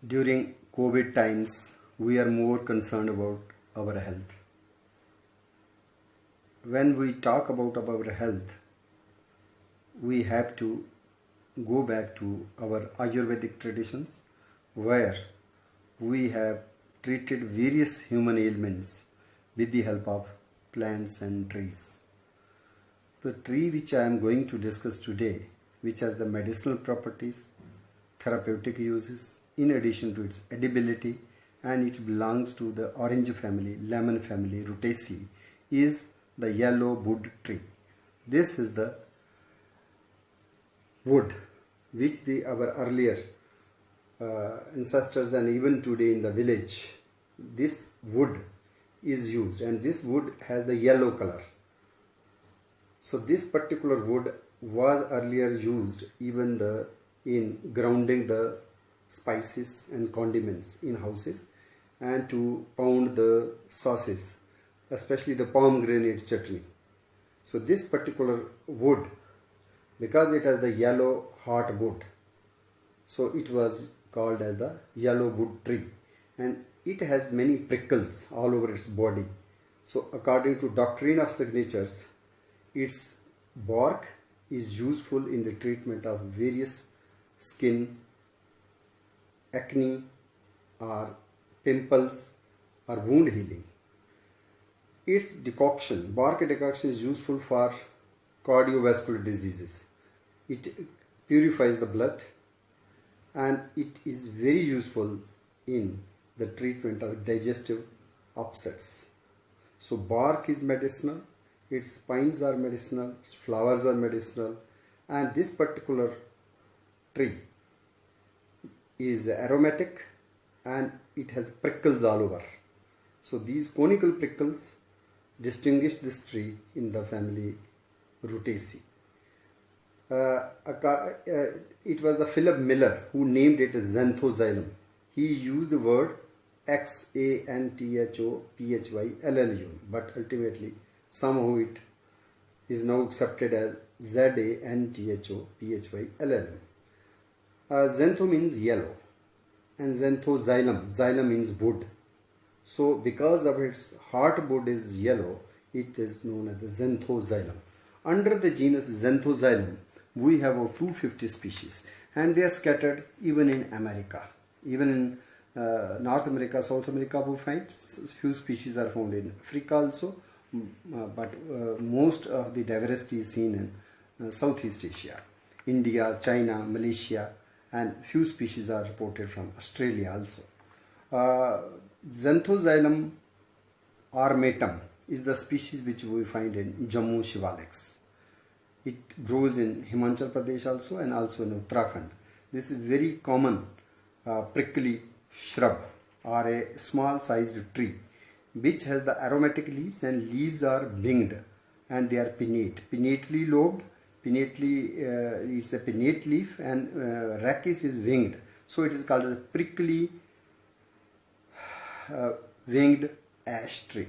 During COVID times, we are more concerned about our health. When we talk about our health, we have to go back to our Ayurvedic traditions where we have treated various human ailments with the help of plants and trees. The tree which I am going to discuss today, which has the medicinal properties, therapeutic uses, in addition to its edibility, and it belongs to the orange family, lemon family, Rutaceae, is the yellow wood tree. This is the wood which our earlier ancestors and even today in the village, this wood is used, and this wood has the yellow color. So this particular wood was earlier used even in grounding the spices and condiments in houses and to pound the sauces, especially the pomegranate chutney. So this particular wood, because it has the yellow hot wood, so it was called as the yellow wood tree, and it has many prickles all over its body. So according to doctrine of signatures, its bark is useful in the treatment of various skin, acne or pimples or wound healing. Its bark decoction is useful for cardiovascular diseases. It purifies the blood and it is very useful in the treatment of digestive upsets. So bark is medicinal, its spines are medicinal, its flowers are medicinal, and this particular tree is aromatic and it has prickles all over. So these conical prickles distinguish this tree in the family Rutaceae. It was the Philip Miller who named it Xanthoxylum. He used the word Xanthophylum, but ultimately somehow it is now accepted as Xanthophylum. Xantho means yellow and Xanthoxylum, xylem means wood. So because of its heart wood is yellow, it is known as the Xanthoxylum. Under the genus Xanthoxylum, we have about 250 species, and they are scattered even in America. Even in North America, South America, we find few species are found in Africa also, but most of the diversity is seen in Southeast Asia, India, China, Malaysia, and few species are reported from Australia also. Xanthoxylum armatum is the species which we find in Jammu Shivaliks. It grows in Himachal Pradesh also and also in Uttarakhand. This is very common prickly shrub or a small sized tree which has the aromatic leaves, and leaves are winged and they are pinnately lobed. It's a pinnate leaf, and rachis is winged. So it is called as a prickly winged ash tree.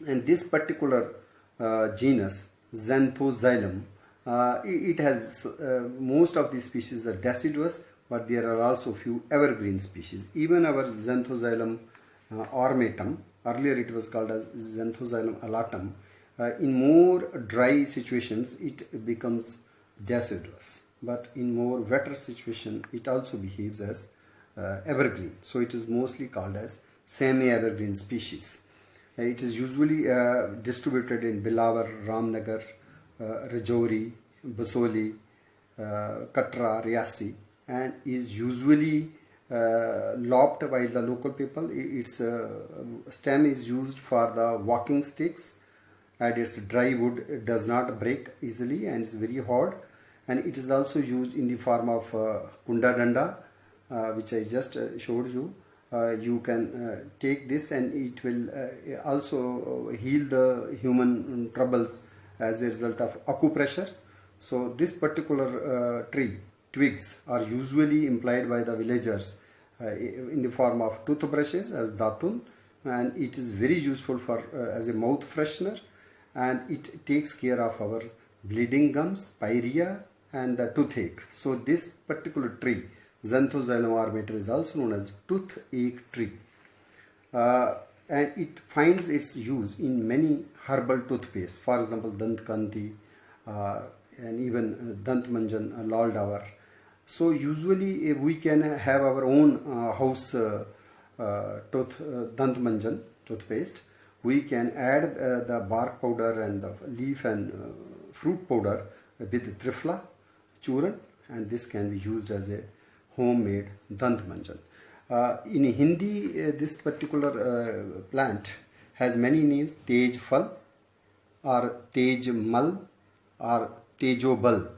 And this particular genus Xanthoxylum, it has most of these species are deciduous, but there are also few evergreen species. Even our Xanthoxylum armatum, earlier it was called as Xanthoxylum alatum, in more dry situations it becomes deciduous, but in more wetter situation it also behaves as evergreen. So it is mostly called as semi-evergreen species. It is usually distributed in Bilawar, Ramnagar, Rajouri, Basoli, Katra, Riyasi, and is usually lopped by the local people. Its stem is used for the walking sticks, and its dry wood does not break easily and is very hard, and it is also used in the form of kunda danda, which I just showed you. You can take this and it will also heal the human troubles as a result of acupressure. So this particular tree twigs are usually employed by the villagers in the form of toothbrushes as datun, and it is very useful for as a mouth freshener, and it takes care of our bleeding gums, pyorrhea, and the toothache. So this particular tree Xanthoxylum armatum is also known as toothache tree. And it finds its use in many herbal toothpaste, for example Dantkanti and even Dantmanjan, Lal Davar. So usually we can have our own house Dantmanjan toothpaste. We can add the bark powder and the leaf and fruit powder with Trifla Churan, and this can be used as a homemade Dantmanjan. In Hindi, this particular plant has many names: Tej Fal, or Tej Mal, or Tejobal,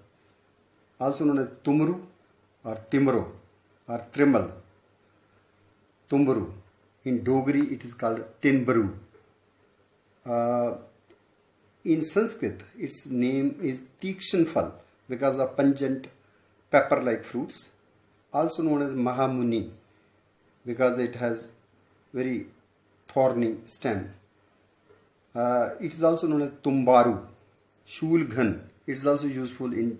also known as Tumru, or Timro, or Trimal, Tumbru. In Dogri, it is called Tinbaru. In Sanskrit, its name is Tikshan Fal because of pungent pepper-like fruits, also known as Mahamuni because it has very thorny stem. It is also known as Tumbaru, Shulghan. It is also useful in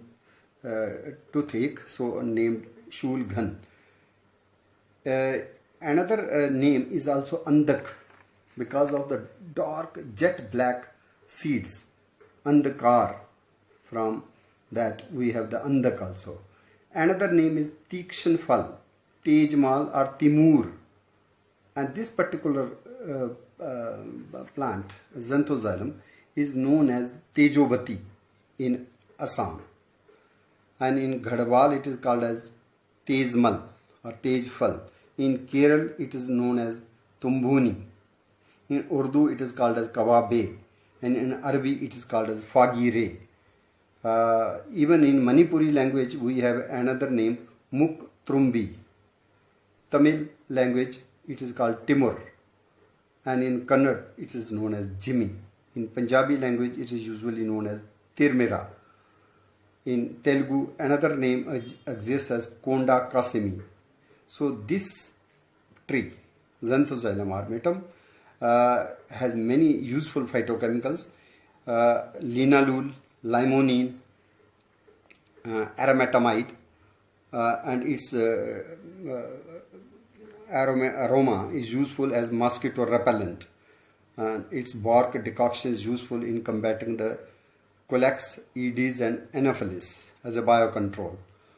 toothache, so named Shulghan. Another name is also Andak because of the dark jet black seeds, Andakar. From that we have the Andak also. Another name is Tikshan Fal, Tejmal or Timur. And this particular plant, Xanthoxylum, is known as Tejobati in Assam. And in Gadwal it is called as Tejmal or Tejfal. In Kerala it is known as Tumbuni. In Urdu it is called as Kawabe. And in Arabic it is called as Fagire. Even in Manipuri language we have another name, Muk Trumbi. Tamil language it is called Timur. And in Kannada it is known as Jimmy. In Punjabi language it is usually known as Tirmira. In Telugu another name exists as Konda Kasimi. So this tree, Xanthoxylum armatum, has many useful phytochemicals: linalool, limonene, aromatamide, and its aroma is useful as mosquito repellent. And its bark decoction is useful in combating the colics, Aedes and Anopheles as a biocontrol.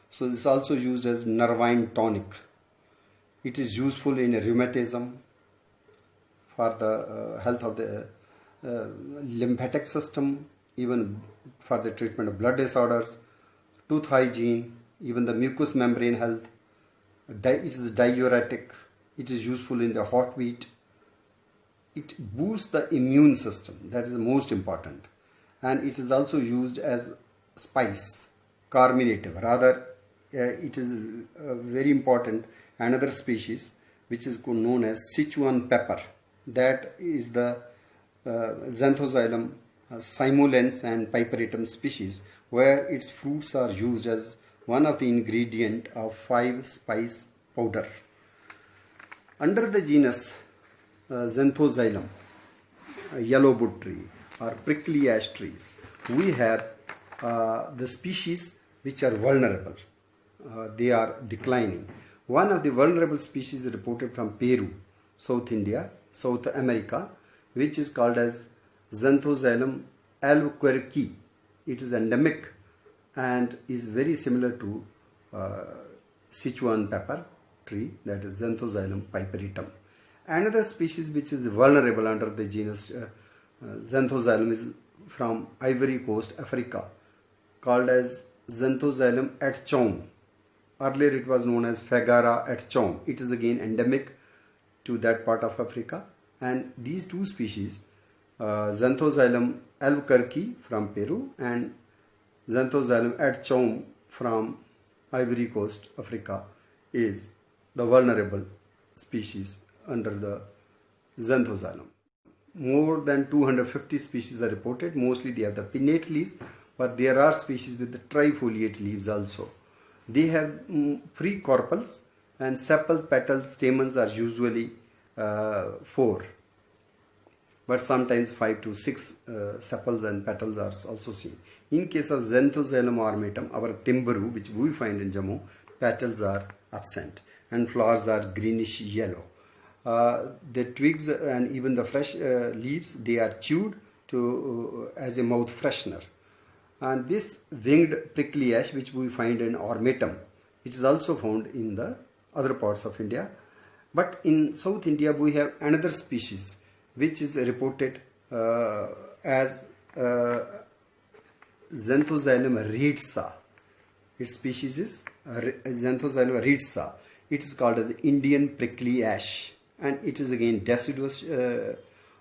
So this is also used as nervine tonic. It is useful in rheumatism, for the health of the lymphatic system, even for the treatment of blood disorders, tooth hygiene, even the mucous membrane health. It is diuretic. It is useful in the heartbeat. It boosts the immune system. That is the most important. And it is also used as spice, carminative. Rather, it is very important. Another species which is known as Sichuan pepper. That is the Xanthoxylum simulens and piperatum species, where its fruits are used as one of the ingredient of 5-spice powder. Under the genus Xanthoxylum, yellowwood tree or prickly ash trees, we have the species which are vulnerable. They are declining. One of the vulnerable species is reported from Peru, South India, South America, which is called as Xanthoxylum albuquerque. It is endemic and is very similar to Sichuan pepper tree, that is Xanthoxylum piperatum. Another species which is vulnerable under the genus Xanthoxylum is from Ivory Coast, Africa, called as Xanthoxylum atchon. Earlier it was known as Fagara atchon. It is again endemic to that part of Africa. And these two species, Xanthoxylum albuquerque from Peru and Xanthoxylum atchon from Ivory Coast, Africa, is the vulnerable species under the Xanthoxylum. More than 250 species are reported. Mostly they have the pinnate leaves, but there are species with the trifoliate leaves also. They have 3 carpels, and sepals, petals, stamens are usually 4, but sometimes 5 to 6 sepals and petals are also seen. In case of Xanthoxylum ormatum, our Timburu, which we find in Jammu, petals are absent and flowers are greenish yellow. The twigs and even the fresh leaves, they are chewed to as a mouth freshener. And this winged prickly ash, which we find in ormatum, it is also found in the other parts of India. But in South India, we have another species which is reported as Xanthoxylum reedsa. Its species is Xanthoxylum reedsa. It is called as Indian prickly ash, and it is again deciduous,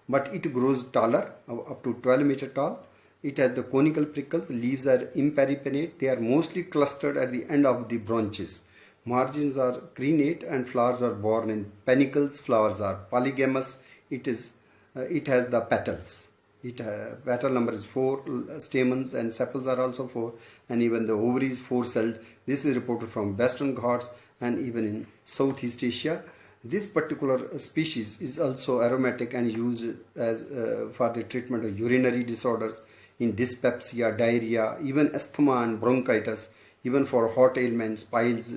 but it grows taller, up to 12 meter tall. It has the conical prickles. Leaves are imparipinnate. They are mostly clustered at the end of the branches. Margins are crenate and flowers are borne in panicles. Flowers are polygamous. It has the petals. Petal number is 4, stamens and sepals are also 4, and even the ovaries 4-celled. This is reported from Western Ghats and even in Southeast Asia. This particular species is also aromatic and used as for the treatment of urinary disorders, in dyspepsia, diarrhea, even asthma and bronchitis, even for hot ailments, piles,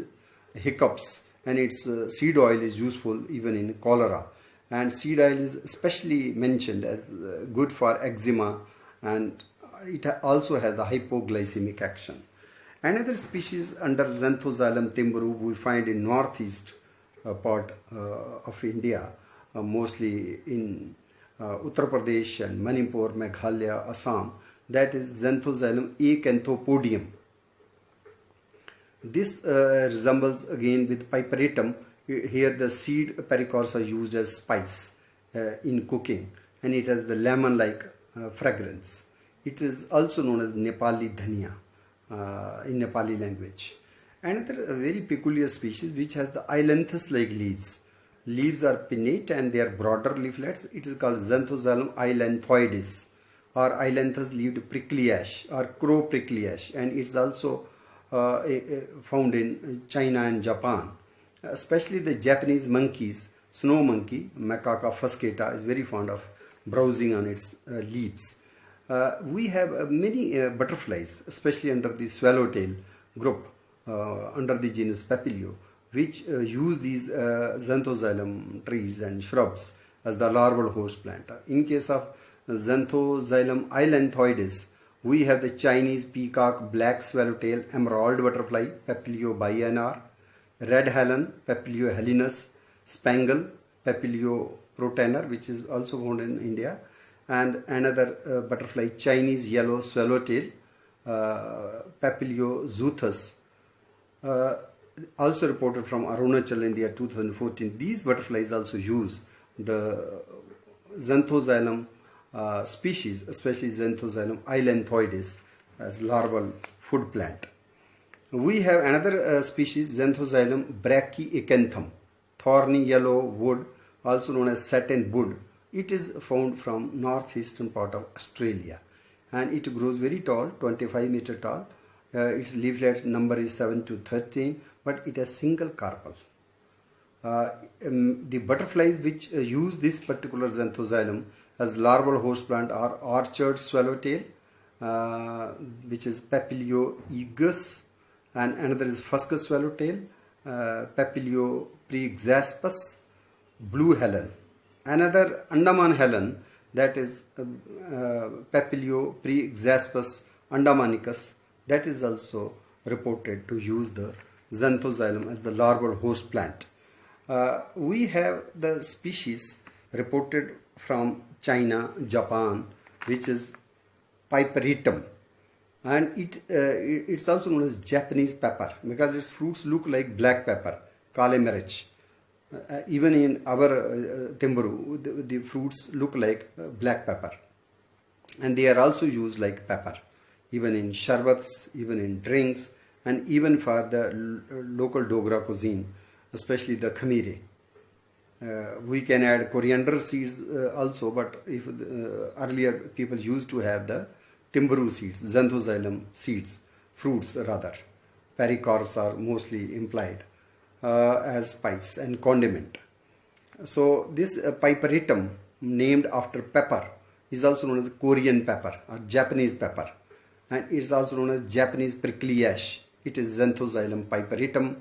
hiccups, and its seed oil is useful even in cholera. And seed oil is especially mentioned as good for eczema, and it also has the hypoglycemic action. Another species under Xanthoxylum timburu we find in northeast part of India, mostly in Uttar Pradesh and Manipur, Meghalaya, Assam. That is Xanthoxylum acanthopodium. This resembles again with piperatum. Here the seed pericarps are used as spice in cooking, and it has the lemon-like fragrance. It is also known as Nepali dhania in Nepali language. Another very peculiar species which has the ailanthus-like leaves. Leaves are pinnate and they are broader leaflets. It is called Xanthoxylum ailanthoides, or ailanthus-leaved prickly ash, or crow prickly ash, and it's also found in China and Japan. Especially the Japanese monkeys, snow monkey, Macaca fuscata, is very fond of browsing on its leaves. We have many butterflies, especially under the swallowtail group, under the genus Papilio, which use these Xanthoxylum trees and shrubs as the larval host plant. In case of Xanthoxylum ailanthoides, we have the Chinese peacock, black swallowtail, emerald butterfly, Papilio biennar, red heron, Papilio helinus, spangle, Papilio protenor, which is also found in India, and another butterfly, Chinese yellow swallowtail, Papilio xuthus, also reported from Arunachal, India, 2014. These butterflies also use the Xanthoxylum species, especially Xanthoxylum ailanthoides, as larval food plant. We have another species, Xanthoxylum brachyacanthum, thorny yellow wood, also known as satin wood. It is found from northeastern part of Australia, and it grows very tall, 25 meter tall. Its leaflet number is 7 to 13, but it has single carpel. The butterflies which use this particular Xanthoxylum as larval host plant are orchard swallowtail, which is Papilio aegus, and another is fuscus swallowtail, Papilio preexaspus, blue heron. Another Andaman heron, that is Papilio preexaspus andamanicus, that is also reported to use the Xanthoxylum as the larval host plant. We have the species reported from China, Japan, which is Piperatum, and it's also known as Japanese pepper because its fruits look like black pepper, kale mirch. Even in our timburu, the fruits look like black pepper, and they are also used like pepper, even in sharbats, even in drinks, and even for the local Dogra cuisine, especially the khamire. We can add coriander seeds also, but if earlier people used to have the timburu seeds, Xanthoxylum seeds, fruits rather. Pericarps are mostly implied as spice and condiment. So this Piperatum, named after pepper, is also known as Korean pepper or Japanese pepper. and it's also known as Japanese prickly ash. It is Xanthoxylum piperitum.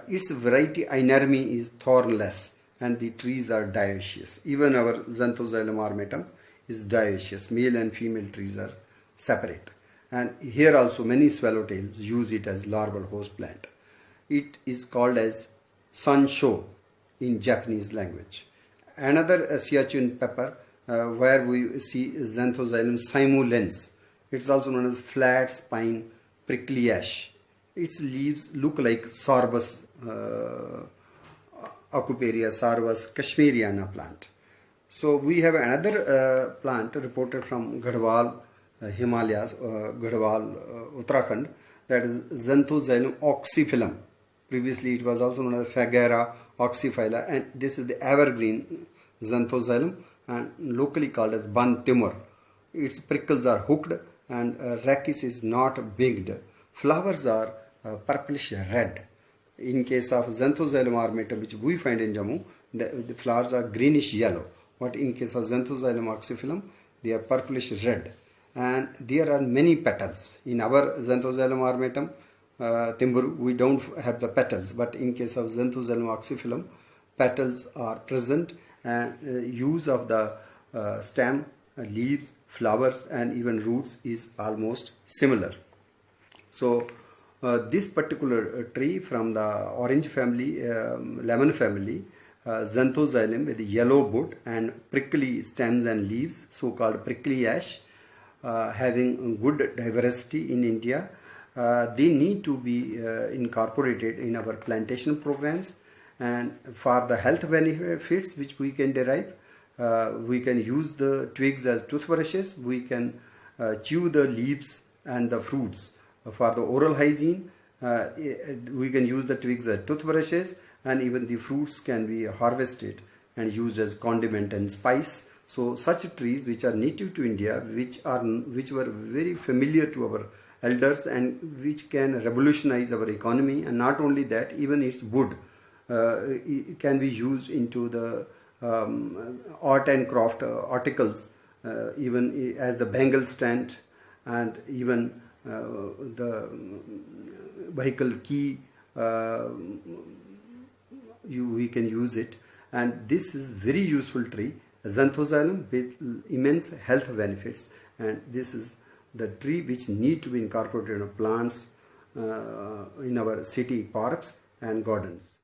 Its variety inermi is thornless, and the trees are dioecious. Even our Xanthoxylum armatum is dioecious. Male and female trees are separate. And here also many swallowtails use it as larval host plant. It is called as sansho in Japanese language. Another Siachen pepper where we see Xanthoxylum simulens. It's also known as flat spine prickly ash. Its leaves look like Sorbus Aucuparia, Sorbus kashmiriana plant. So we have another plant reported from Garhwal Himalayas, Garhwal Uttarakhand, that is Xanthoxylum oxyphilum. Previously it was also known as Phagera oxyphylla, and this is the evergreen Xanthoxylum and locally called as Ban timur. Its prickles are hooked and rachis is not bigged. Flowers are purplish red. In case of Xanthoxylum armatum, which we find in Jammu, the flowers are greenish yellow. But in case of Xanthoxylum oxyphilum, they are purplish red. And there are many petals. In our Xanthoxylum armatum, Timburu, we don't have the petals. But in case of Xanthoxylum oxyphilum, petals are present, and use of the stem, leaves, flowers and even roots is almost similar. So this particular tree from the orange family, lemon family, Xanthoxylum with yellow bud and prickly stems and leaves, so called prickly ash, having good diversity in India. They need to be incorporated in our plantation programs, and for the health benefits which we can derive, we can use the twigs as toothbrushes, we can chew the leaves and the fruits. For the oral hygiene, we can use the twigs as toothbrushes, and even the fruits can be harvested and used as condiment and spice. So such trees which are native to India, which were very familiar to our elders and which can revolutionize our economy, and not only that, even its wood can be used into the art and craft articles, even as the bangle stand and even the vehicle key, we can use it. And this is very useful tree, Xanthoxylum, with immense health benefits, and this is the tree which need to be incorporated in plants in our city parks and gardens.